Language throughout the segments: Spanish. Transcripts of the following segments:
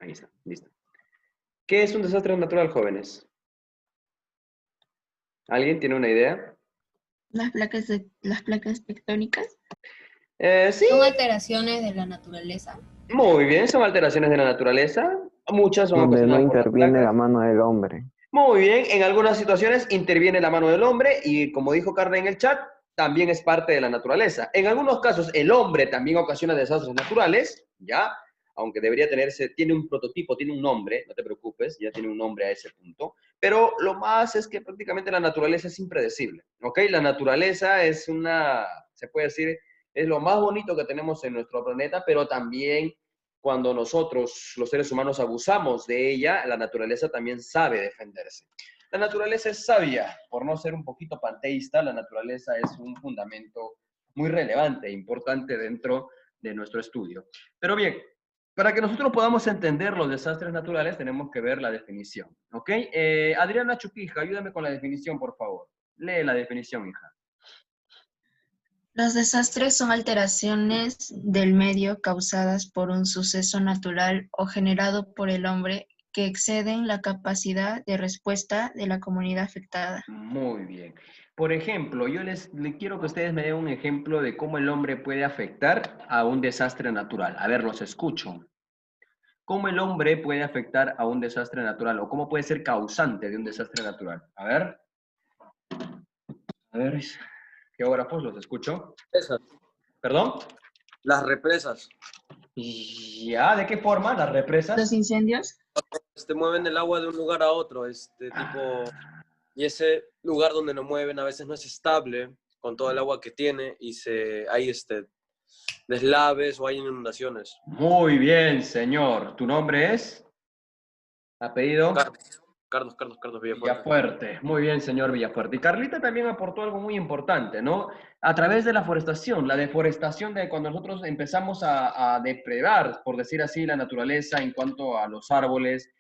Ahí está, listo. ¿Qué es un desastre natural, jóvenes? ¿Alguien tiene una idea? Las placas tectónicas. Sí, Son alteraciones de la naturaleza. muy bien, son alteraciones de la naturaleza. Muchas son Donde no ocasionadas por las interviene la placas. mano del hombre. Muy bien, en algunas situaciones interviene la mano del hombre y como dijo Carla en el chat, también es parte de la naturaleza. En algunos casos el hombre también ocasiona desastres naturales, ¿ya? Aunque debería tenerse, tiene un prototipo, tiene un nombre, no te preocupes, ya tiene un nombre a ese punto. Pero lo más es que prácticamente la naturaleza es impredecible, ¿ok? La naturaleza es una, se puede decir, es lo más bonito que tenemos en nuestro planeta, pero también cuando nosotros, los seres humanos, abusamos de ella, la naturaleza también sabe defenderse. La naturaleza es sabia, por no ser un poquito panteísta, la naturaleza es un fundamento muy relevante e importante dentro de nuestro estudio. Pero bien, para que nosotros podamos entender los desastres naturales, tenemos que ver la definición, ¿ok? Adriana Chuquija, ayúdame con la definición, por favor. Lee la definición, hija. Los desastres son alteraciones del medio causadas por un suceso natural o generado por el hombre que exceden la capacidad de respuesta de la comunidad afectada. Muy bien. Por ejemplo, yo les quiero que ustedes me den un ejemplo de cómo el hombre puede afectar a un desastre natural. A ver, los escucho. ¿Cómo el hombre puede afectar a un desastre natural o cómo puede ser causante de un desastre natural? A ver, geógrafos, los escucho. Represas. ¿Perdón? Las represas. Ya, ¿de qué forma? Las Los represas. incendios. Mueven el agua de un lugar a otro, tipo, y ese lugar donde lo mueven a veces no es estable con todo el agua que tiene y hay deslaves o hay inundaciones. Muy bien, señor. ¿Tu nombre es? ¿Apellido? Carlos Villafuerte. Villafuerte, muy bien, señor Villafuerte. Y Carlita también aportó algo muy importante, ¿no? A través de la deforestación de cuando nosotros empezamos a depredar, por decir así, la naturaleza en cuanto a los árboles,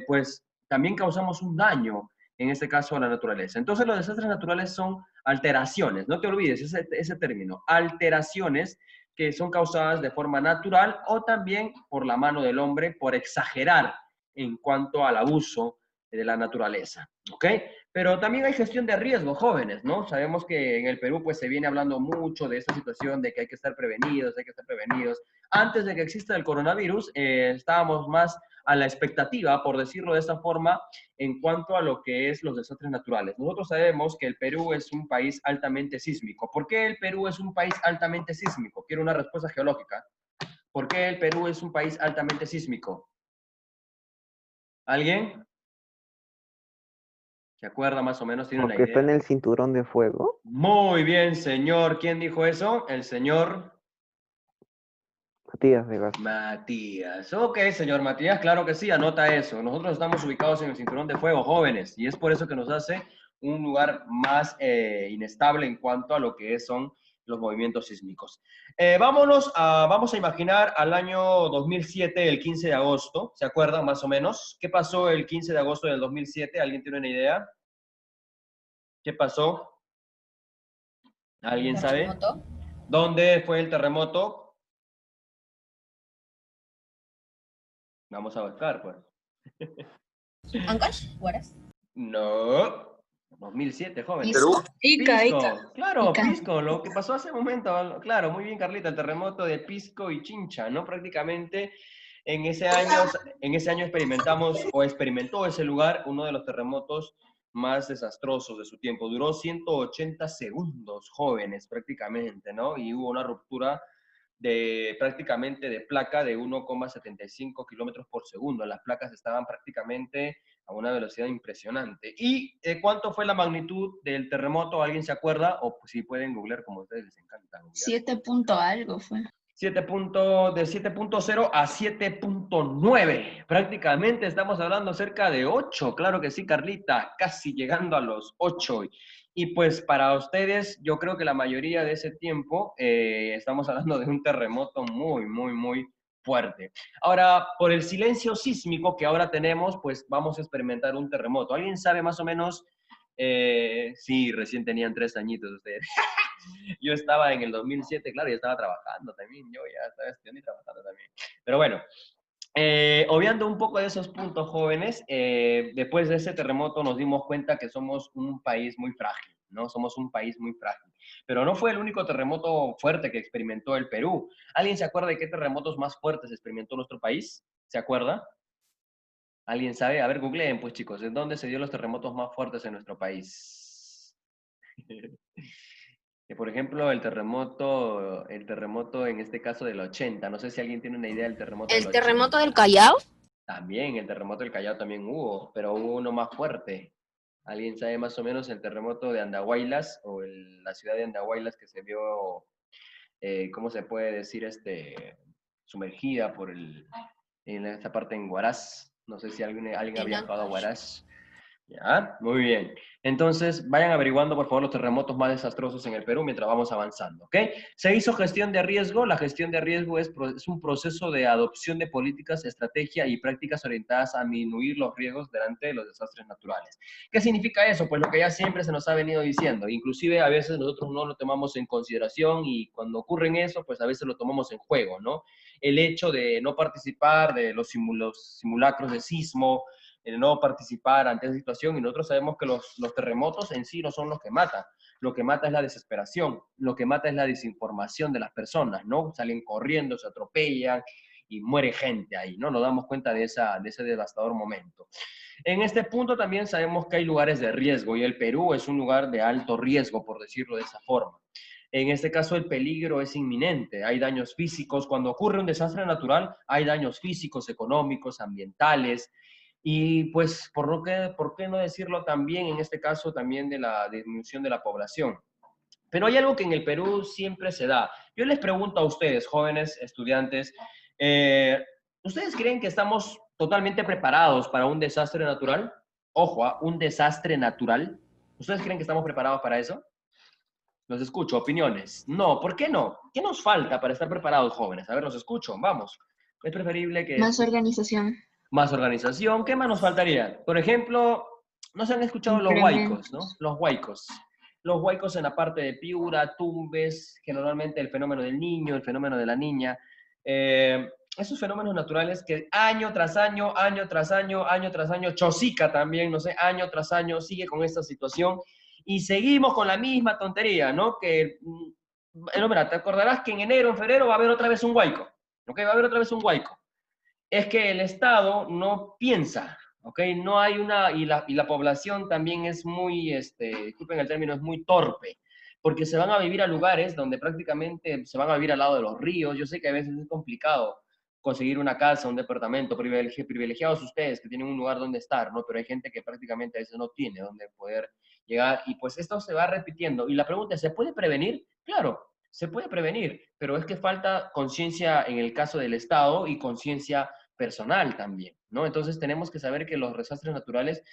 pues también causamos un daño, en este caso a la naturaleza. Entonces los desastres naturales son alteraciones, no te olvides ese término, alteraciones que son causadas de forma natural o también por la mano del hombre, por exagerar en cuanto al abuso de la naturaleza, ¿ok? Pero también hay gestión de riesgo, jóvenes, ¿no? Sabemos que en el Perú pues se viene hablando mucho de esta situación de que hay que estar prevenidos, hay que estar prevenidos. Antes de que exista el coronavirus, estábamos más a la expectativa, por decirlo de esta forma, en cuanto a lo que es los desastres naturales. Nosotros sabemos que el Perú es un país altamente sísmico. ¿Por qué el Perú es un país altamente sísmico? Quiero una respuesta geológica. ¿Por qué el Perú es un país altamente sísmico? ¿Alguien? ¿Se acuerda más o menos? ¿Tiene una Porque está en idea? el cinturón de fuego. Muy bien, señor. ¿Quién dijo eso? El señor Matías de Gas. Matías. Ok, señor Matías, claro que sí, anota eso. Nosotros estamos ubicados en el cinturón de fuego, jóvenes, y es por eso que nos hace un lugar más inestable en cuanto a lo que son los movimientos sísmicos. Vamos a imaginar al año 2007, el 15 de agosto, ¿se acuerdan más o menos? ¿Qué pasó el 15 de agosto del 2007? ¿Alguien tiene una idea? ¿Qué pasó? ¿Alguien sabe? Terremoto. ¿Dónde fue el terremoto? Vamos a buscar, pues. Ancash, Huaraz. No. 2007, joven. Perú. Ica, Pisco, claro, Ica. Pisco, lo que pasó hace un momento, claro, muy bien, Carlita, el terremoto de Pisco y Chincha, ¿no? Prácticamente en ese año experimentó ese lugar uno de los terremotos más desastrosos de su tiempo. Duró 180 segundos, jóvenes, prácticamente, ¿no? Y hubo una ruptura de prácticamente de placa de 1,75 kilómetros por segundo. Las placas estaban prácticamente a una velocidad impresionante. ¿Y cuánto fue la magnitud del terremoto? ¿Alguien se acuerda? O pues, si pueden googlear, como a ustedes les encanta googlear. 7 punto algo fue. 7.0 a 7.9. Prácticamente estamos hablando cerca de 8. Claro que sí, Carlita, casi llegando a los 8. Y pues para ustedes, yo creo que la mayoría de ese tiempo estamos hablando de un terremoto muy, muy, muy fuerte. Ahora, por el silencio sísmico que ahora tenemos, pues vamos a experimentar un terremoto. ¿Alguien sabe más o menos? Sí, recién tenían 3 añitos ustedes. Yo estaba en el 2007, claro, ya estaba trabajando también, yo ya estaba estudiando y trabajando también. Pero bueno, Obviando un poco de esos puntos, jóvenes, después de ese terremoto nos dimos cuenta que somos un país muy frágil, ¿no? Somos un país muy frágil. Pero no fue el único terremoto fuerte que experimentó el Perú. ¿Alguien se acuerda de qué terremotos más fuertes experimentó nuestro país? ¿Se acuerda? ¿Alguien sabe? A ver, googleen, pues, chicos, ¿de dónde se dio los terremotos más fuertes en nuestro país? Que, por ejemplo, el terremoto en este caso del 80. No sé si alguien tiene una idea del terremoto del ¿El 80. terremoto del Callao? También, el terremoto del Callao también hubo, pero hubo uno más fuerte. ¿Alguien sabe más o menos el terremoto de Andahuaylas o la ciudad de Andahuaylas que se vio, ¿cómo se puede decir? Sumergida en esta parte en Huaraz. No sé si alguien ha En viajado a Ancash. Huaraz. Ya, muy bien. Entonces, vayan averiguando, por favor, los terremotos más desastrosos en el Perú mientras vamos avanzando, ¿ok? Se hizo gestión de riesgo. La gestión de riesgo es un proceso de adopción de políticas, estrategia y prácticas orientadas a disminuir los riesgos delante de los desastres naturales. ¿Qué significa eso? Pues lo que ya siempre se nos ha venido diciendo. Inclusive, a veces nosotros no lo tomamos en consideración y cuando ocurren eso, pues a veces lo tomamos en juego, ¿no? El hecho de no participar de los simulacros de sismo, el no participar ante esa situación, y nosotros sabemos que los terremotos en sí no son los que matan. Lo que mata es la desesperación, lo que mata es la desinformación de las personas, ¿no? Salen corriendo, se atropellan y muere gente ahí, ¿no? Nos damos cuenta de ese devastador momento. En este punto también sabemos que hay lugares de riesgo y el Perú es un lugar de alto riesgo, por decirlo de esa forma. En este caso el peligro es inminente, hay daños físicos, cuando ocurre un desastre natural hay daños físicos, económicos, ambientales, y pues, ¿por qué no decirlo también, en este caso, también de la disminución de la población? Pero hay algo que en el Perú siempre se da. Yo les pregunto a ustedes, jóvenes estudiantes, eh, ¿ustedes creen que estamos totalmente preparados para un desastre natural? Ojo, un desastre natural. ¿Ustedes creen que estamos preparados para eso? Los escucho, opiniones. No, ¿por qué no? ¿Qué nos falta para estar preparados, jóvenes? A ver, los escucho, vamos. Es preferible que Más organización, más organización. ¿Qué más nos faltaría? Por ejemplo, no se han escuchado los huaicos, ¿no? implementos. Los huaicos. Los huaicos en la parte de Piura, Tumbes, generalmente el fenómeno del niño, el fenómeno de la niña. Esos fenómenos naturales que año tras año, año tras año, año tras año, Chosica también, no sé, año tras año sigue con esta situación y seguimos con la misma tontería, ¿no? Mira, te acordarás que en enero, en febrero va a haber otra vez un huaico, ¿ok? Va a haber otra vez un huaico. Es que el Estado no piensa, ¿ok? No hay y la población también es muy, disculpen el término, es muy torpe, porque se van a vivir a lugares donde prácticamente se van a vivir al lado de los ríos. Yo sé que a veces es complicado conseguir una casa, un departamento, privilegiados ustedes que tienen un lugar donde estar, ¿no? Pero hay gente que prácticamente a veces no tiene donde poder llegar y pues esto se va repitiendo. Y la pregunta es, ¿se puede prevenir? Claro, se puede prevenir, pero es que falta conciencia en el caso del Estado y conciencia personal también, ¿no? Entonces tenemos que saber que los desastres naturales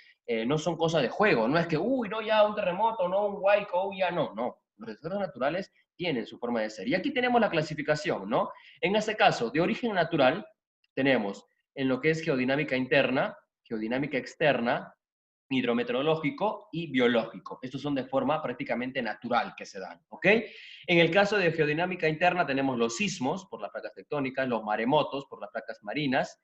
no son cosa de juego, no es que, uy, no, ya un terremoto, no, un huaico, ya no, no. Los desastres naturales tienen su forma de ser. Y aquí tenemos la clasificación, ¿no? En este caso, de origen natural, tenemos en lo que es geodinámica interna, geodinámica externa, hidrometeorológico y biológico. Estos son de forma prácticamente natural que se dan, ¿ok? En el caso de geodinámica interna tenemos los sismos por las placas tectónicas, los maremotos por las placas marinas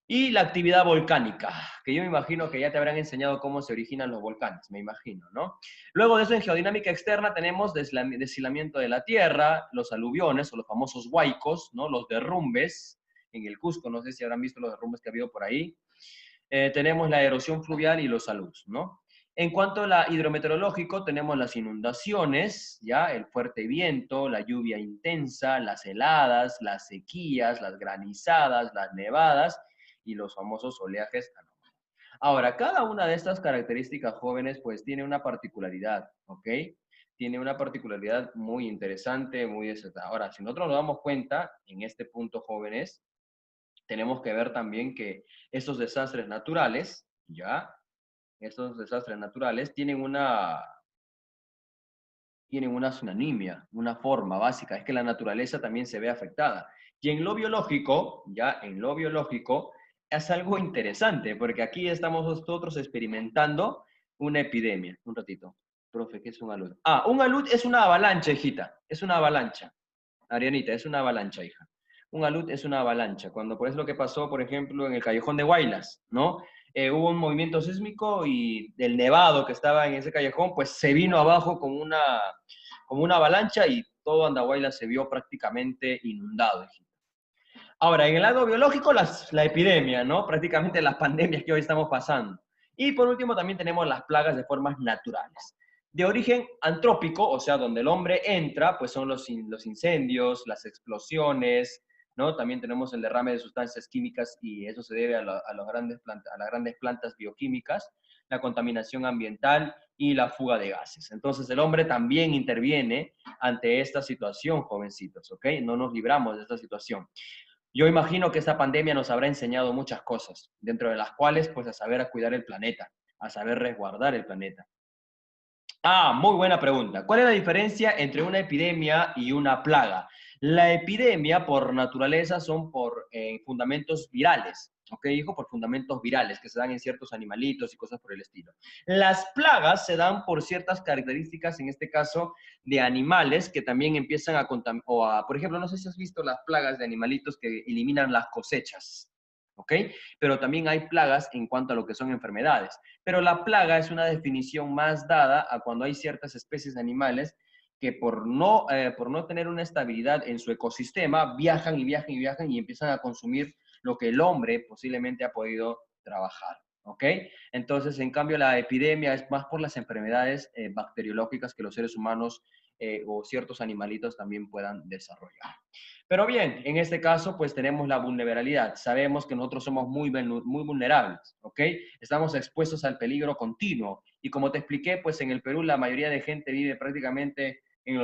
y la actividad volcánica, que yo me imagino que ya te habrán enseñado cómo se originan los volcanes, me imagino, ¿no? Luego de eso en geodinámica externa tenemos deshilamiento de la tierra, los aluviones o los famosos huaicos, ¿no? Los derrumbes en el Cusco, no sé si habrán visto los derrumbes que ha habido por ahí. Tenemos la erosión fluvial y los aluvios, ¿no? En cuanto a la hidrometeorológico, tenemos las inundaciones, ¿ya? El fuerte viento, la lluvia intensa, las heladas, las sequías, las granizadas, las nevadas y los famosos oleajes anómalos. Ahora, cada una de estas características jóvenes, pues tiene una particularidad, ¿ok? Tiene una particularidad muy interesante, muy desatada. Ahora, si nosotros nos damos cuenta, en este punto, jóvenes, tenemos que ver también que estos desastres naturales, ¿ya? Estos desastres naturales tienen una sinonimia, una forma básica, es que la naturaleza también se ve afectada. Y en lo biológico, ya, en lo biológico, es algo interesante, porque aquí estamos nosotros experimentando una epidemia. Un ratito, profe, ¿qué es un alud? Un alud es una avalancha, hijita, es una avalancha. Arianita, es una avalancha, hija. Un alud es una avalancha. Cuando, pues, lo que pasó, por ejemplo, en el Callejón de Huaylas, ¿no? Hubo un movimiento sísmico y el nevado que estaba en ese callejón, pues se vino abajo como una avalancha y todo Andahuayla se vio prácticamente inundado. Ahora, en el lado biológico, la epidemia, ¿no? Prácticamente las pandemias que hoy estamos pasando. Y por último, también tenemos las plagas de formas naturales. De origen antrópico, o sea, donde el hombre entra, pues son los incendios, las explosiones, ¿no? También tenemos el derrame de sustancias químicas y eso se debe a las grandes plantas bioquímicas, la contaminación ambiental y la fuga de gases. Entonces, el hombre también interviene ante esta situación, jovencitos, ¿ok? No nos libramos de esta situación. Yo imagino que esta pandemia nos habrá enseñado muchas cosas, dentro de las cuales, pues, a saber a cuidar el planeta, a saber resguardar el planeta. Ah, muy buena pregunta. ¿Cuál es la diferencia entre una epidemia y una plaga? La epidemia, por naturaleza, son por fundamentos virales, ¿ok, hijo? Por fundamentos virales que se dan en ciertos animalitos y cosas por el estilo. Las plagas se dan por ciertas características, en este caso, de animales que también empiezan a contaminar, por ejemplo, no sé si has visto las plagas de animalitos que eliminan las cosechas, ¿ok? Pero también hay plagas en cuanto a lo que son enfermedades. Pero la plaga es una definición más dada a cuando hay ciertas especies de animales que por no tener una estabilidad en su ecosistema, viajan y viajan y viajan y empiezan a consumir lo que el hombre posiblemente ha podido trabajar, ¿ok? Entonces, en cambio, la epidemia es más por las enfermedades bacteriológicas que los seres humanos o ciertos animalitos también puedan desarrollar. Pero bien, en este caso, pues tenemos la vulnerabilidad. Sabemos que nosotros somos muy vulnerables, ¿ok? Estamos expuestos al peligro continuo. Y como te expliqué, pues en el Perú la mayoría de gente vive prácticamente en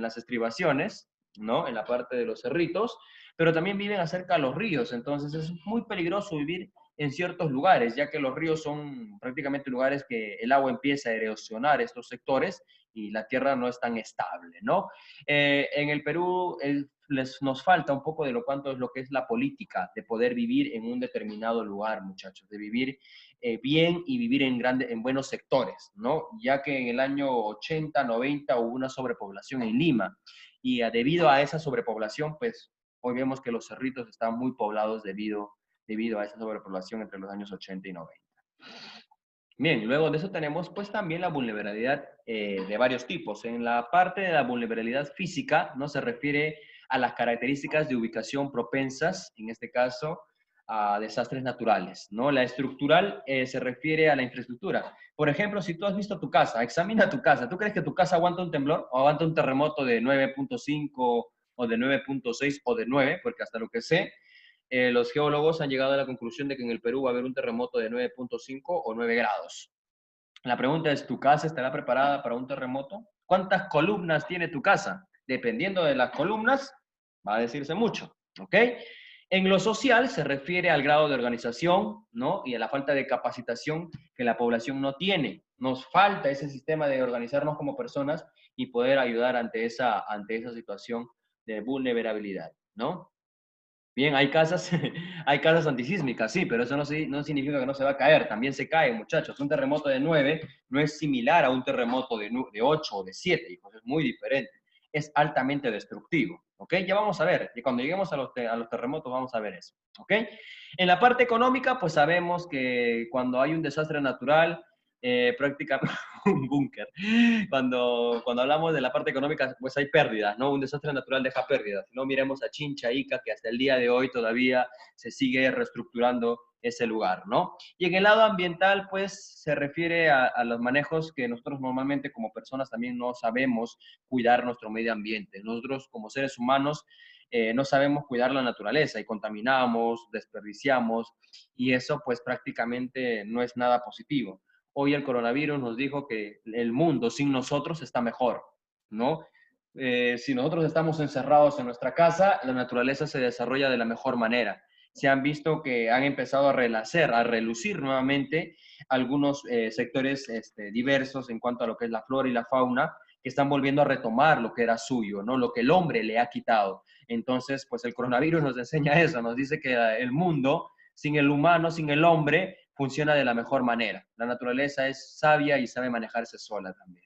las estribaciones, ¿no? En la parte de los cerritos, pero también viven acerca de los ríos. Entonces es muy peligroso vivir en ciertos lugares, ya que los ríos son prácticamente lugares que el agua empieza a erosionar estos sectores y la tierra no es tan estable, ¿no? En el Perú nos falta un poco de lo cuanto es lo que es la política, de poder vivir en un determinado lugar, muchachos, de vivir bien y vivir en buenos sectores, ¿no? Ya que en el año 80, 90 hubo una sobrepoblación en Lima y debido a esa sobrepoblación, pues hoy vemos que los cerritos están muy poblados debido a esa sobrepoblación entre los años 80 y 90. Bien, luego de eso tenemos pues también la vulnerabilidad de varios tipos. En la parte de la vulnerabilidad física, ¿no? Se refiere a las características de ubicación propensas, en este caso, a desastres naturales, ¿no? La estructural se refiere a la infraestructura. Por ejemplo, si tú has visto tu casa, examina tu casa. ¿Tú crees que tu casa aguanta un temblor o aguanta un terremoto de 9.5 o de 9.6 o de 9? Porque hasta lo que sé, los geólogos han llegado a la conclusión de que en el Perú va a haber un terremoto de 9.5 o 9 grados. La pregunta es, ¿tu casa estará preparada para un terremoto? ¿Cuántas columnas tiene tu casa? Dependiendo de las columnas, va a decirse mucho, ¿ok? En lo social se refiere al grado de organización, ¿no? Y a la falta de capacitación que la población no tiene. Nos falta ese sistema de organizarnos como personas y poder ayudar ante esa situación de vulnerabilidad, ¿no? Bien, hay casas, hay casas antisísmicas, sí, pero eso no significa que no se va a caer. También se cae, muchachos. Un terremoto de 9 no es similar a un terremoto de 8 o de 7, hijos. Es muy diferente. Es altamente destructivo, ¿ok? Ya vamos a ver. Y cuando lleguemos a los terremotos vamos a ver eso, ¿ok? En la parte económica, pues sabemos que cuando hay un desastre natural, prácticamente un búnker. Cuando hablamos de la parte económica, pues hay pérdidas, ¿no? Un desastre natural deja pérdidas. No miremos a Chincha, Ica, que hasta el día de hoy todavía se sigue reestructurando ese lugar, ¿no? Y en el lado ambiental, pues se refiere a los manejos que nosotros normalmente como personas también no sabemos cuidar nuestro medio ambiente. Nosotros como seres humanos no sabemos cuidar la naturaleza y contaminamos, desperdiciamos, y eso pues prácticamente no es nada positivo. Hoy el coronavirus nos dijo que el mundo sin nosotros está mejor, ¿no? Si nosotros estamos encerrados en nuestra casa, la naturaleza se desarrolla de la mejor manera. Se han visto que han empezado a renacer, a relucir nuevamente algunos sectores diversos en cuanto a lo que es la flora y la fauna, que están volviendo a retomar lo que era suyo, ¿no? Lo que el hombre le ha quitado. Entonces, pues el coronavirus nos enseña eso, nos dice que el mundo sin el humano, sin el hombre, funciona de la mejor manera. La naturaleza es sabia y sabe manejarse sola también.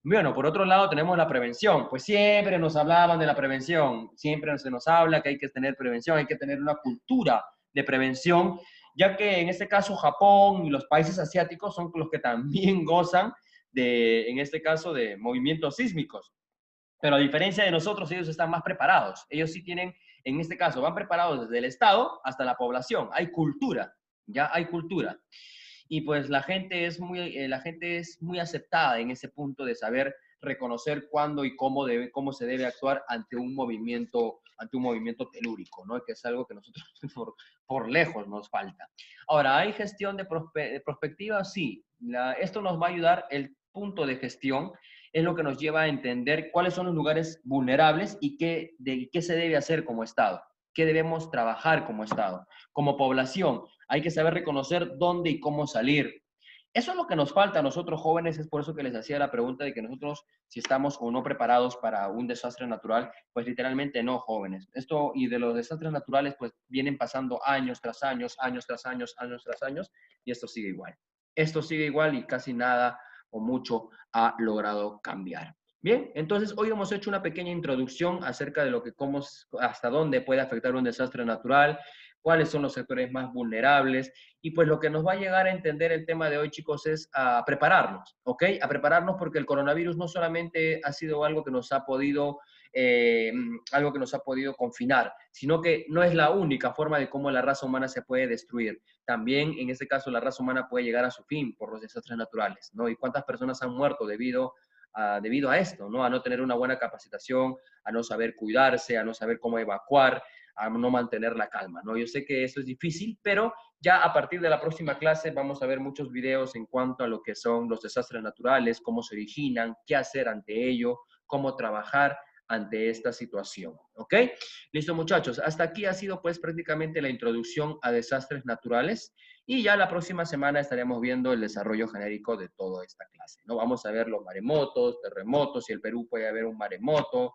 Bueno, por otro lado tenemos la prevención. Pues siempre nos hablaban de la prevención, siempre se nos habla que hay que tener prevención, hay que tener una cultura de prevención, ya que en este caso Japón y los países asiáticos son los que también gozan de, en este caso, de movimientos sísmicos. Pero a diferencia de nosotros, ellos están más preparados. Ellos sí tienen, en este caso, van preparados desde el Estado hasta la población. Hay cultura, ya hay cultura. Y pues la gente es muy aceptada en ese punto de saber reconocer cuándo y cómo se debe actuar ante un movimiento telúrico, ¿no? Que es algo que nosotros por lejos nos falta. Ahora, ¿hay gestión de prospectiva? Sí. Esto nos va a ayudar, el punto de gestión es lo que nos lleva a entender cuáles son los lugares vulnerables y qué se debe hacer como Estado, qué debemos trabajar como Estado, como población. Hay que saber reconocer dónde y cómo salir. Eso es lo que nos falta a nosotros jóvenes, es por eso que les hacía la pregunta de que nosotros, si estamos o no preparados para un desastre natural, pues literalmente no, jóvenes. Esto y de los desastres naturales, pues vienen pasando años tras años, años tras años, años tras años, y esto sigue igual. Esto sigue igual y casi nada o mucho ha logrado cambiar. Bien, entonces hoy hemos hecho una pequeña introducción acerca de lo que, cómo, hasta dónde puede afectar un desastre natural, cuáles son los sectores más vulnerables, y pues lo que nos va a llegar a entender el tema de hoy, chicos, es a prepararnos, ¿ok? A prepararnos porque el coronavirus no solamente ha sido algo que nos ha podido confinar, sino que no es la única forma de cómo la raza humana se puede destruir. También, en este caso, la raza humana puede llegar a su fin por los desastres naturales, ¿no? Y cuántas personas han muerto debido a esto, ¿no? A no tener una buena capacitación, a no saber cuidarse, a no saber cómo evacuar, a no mantener la calma, ¿no? Yo sé que eso es difícil, pero ya a partir de la próxima clase vamos a ver muchos videos en cuanto a lo que son los desastres naturales, cómo se originan, qué hacer ante ello, cómo trabajar ante esta situación, ¿ok? Listo, muchachos. Hasta aquí ha sido pues prácticamente la introducción a desastres naturales y ya la próxima semana estaremos viendo el desarrollo genérico de toda esta clase, ¿no? Vamos a ver los maremotos, terremotos, si el Perú puede haber un maremoto,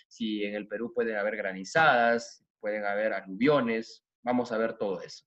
si en el Perú pueden haber granizadas, pueden haber aluviones, vamos a ver todo eso.